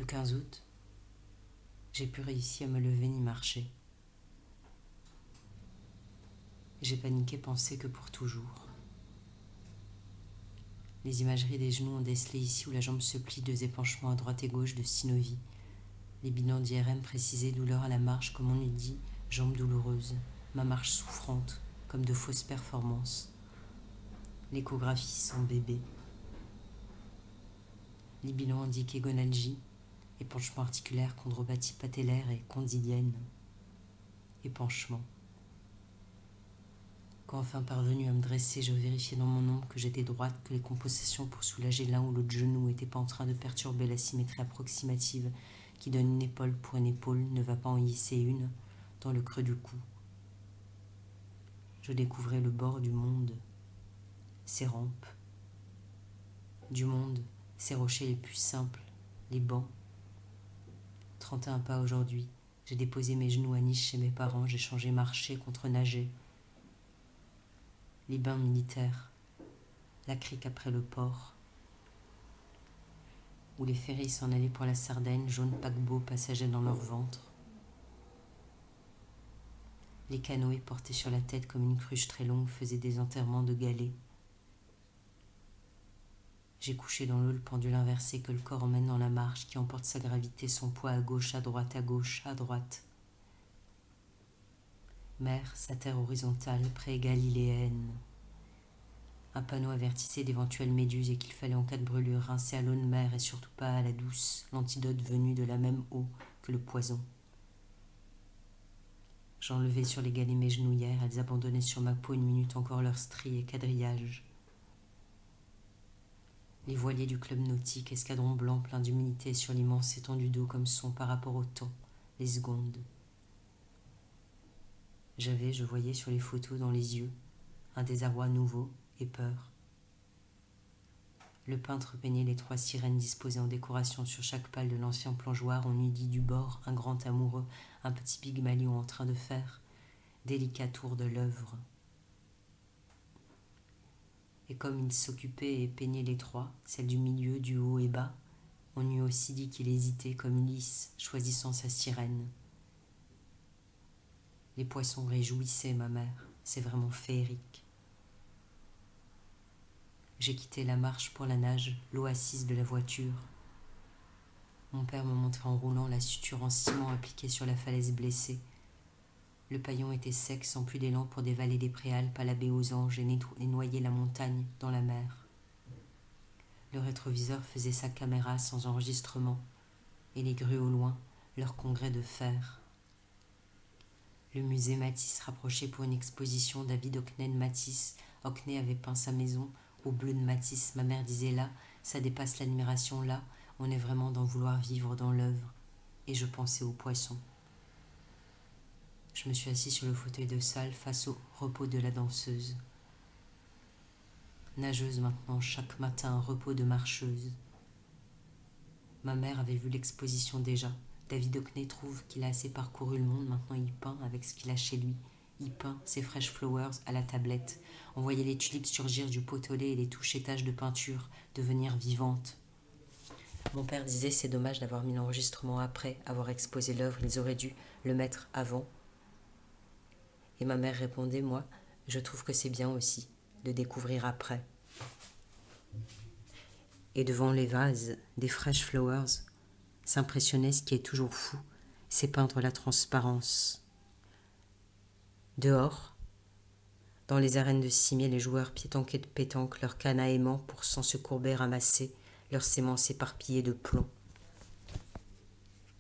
Le 15 août, j'ai pu réussir à me lever ni marcher. J'ai paniqué, pensé que pour toujours. Les imageries des genoux ont décelé ici où la jambe se plie, 2 épanchements à droite et gauche de synovie. Les bilans d'IRM précisaient douleur à la marche, comme on eût dit, jambe douloureuse, ma marche souffrante, comme de fausses performances. L'échographie sans bébé. Les bilans indiquaient gonalgie, épanchement articulaire, chondropathie patellaire et condylienne. Épanchement. Quand enfin parvenu à me dresser, je vérifiais dans mon ombre que j'étais droite, que les compensations pour soulager l'un ou l'autre genou n'étaient pas en train de perturber la symétrie approximative qui donne une épaule pour une épaule, ne va pas en hisser une dans le creux du cou. Je découvrais le bord du monde, ses rampes, du monde, ses rochers les plus simples, les bancs. 31 pas aujourd'hui, j'ai déposé mes genoux à Nice chez mes parents, j'ai changé marcher contre nager. Les bains militaires, la crique après le port, où les ferries s'en allaient pour la Sardaigne, jaunes paquebots passageaient dans leur ventre. Les canoës portés sur la tête comme une cruche très longue faisaient des enterrements de galets. J'ai couché dans l'eau le pendule inversé que le corps emmène dans la marche, qui emporte sa gravité, son poids à gauche, à droite, à gauche, à droite. Mer, sa terre horizontale, près galiléenne. Un panneau avertissait d'éventuelles méduses et qu'il fallait en cas de brûlure rincer à l'eau de mer et surtout pas à la douce, l'antidote venu de la même eau que le poison. J'enlevais sur les galets mes genouillères, elles abandonnaient sur ma peau une minute encore leurs stries et quadrillages. Les voiliers du club nautique, escadron blanc plein d'humidité sur l'immense étendue d'eau comme son par rapport au temps, les secondes. Je voyais sur les photos dans les yeux, un désarroi nouveau et peur. Le peintre peignait les 3 sirènes disposées en décoration sur chaque pale de l'ancien plongeoir. On eût dit du bord un grand amoureux, un petit Pygmalion en train de faire délicat tour de l'œuvre. Et comme il s'occupait et peignait les 3, celle du milieu, du haut et bas, on eût aussi dit qu'il hésitait comme Ulysse, choisissant sa sirène. Les poissons réjouissaient ma mère, c'est vraiment féerique. J'ai quitté la marche pour la nage, l'eau assise de la voiture. Mon père me montrait en roulant la suture en ciment appliquée sur la falaise blessée. Le paillon était sec, sans plus d'élan pour dévaler les préalpes à la baie aux anges et noyer la montagne dans la mer. Le rétroviseur faisait sa caméra sans enregistrement, et les grues au loin, leur congrès de fer. Le musée Matisse rapprochait pour une exposition David Hockney de Matisse. Hockney avait peint sa maison au bleu de Matisse. Ma mère disait là, ça dépasse l'admiration là, on est vraiment d'en vouloir vivre dans l'œuvre. Et je pensais aux poissons. Je me suis assis sur le fauteuil de salle face au repos de la danseuse. Nageuse maintenant, chaque matin, repos de marcheuse. Ma mère avait vu l'exposition déjà. David Hockney trouve qu'il a assez parcouru le monde, maintenant il peint avec ce qu'il a chez lui. Il peint ses fresh flowers à la tablette. On voyait les tulipes surgir du pot-au-lait et les toucher taches de peinture devenir vivantes. Mon père disait c'est dommage d'avoir mis l'enregistrement après avoir exposé l'œuvre, ils auraient dû le mettre avant. Et ma mère répondait, moi, je trouve que c'est bien aussi de découvrir après. Et devant les vases des fresh flowers, s'impressionnait ce qui est toujours fou, c'est peindre la transparence. Dehors, dans les arènes de cimier, les joueurs piétanquaient de pétanque, leurs cannes à aimant pour sans se courber ramasser, leurs sémences éparpillées de plomb.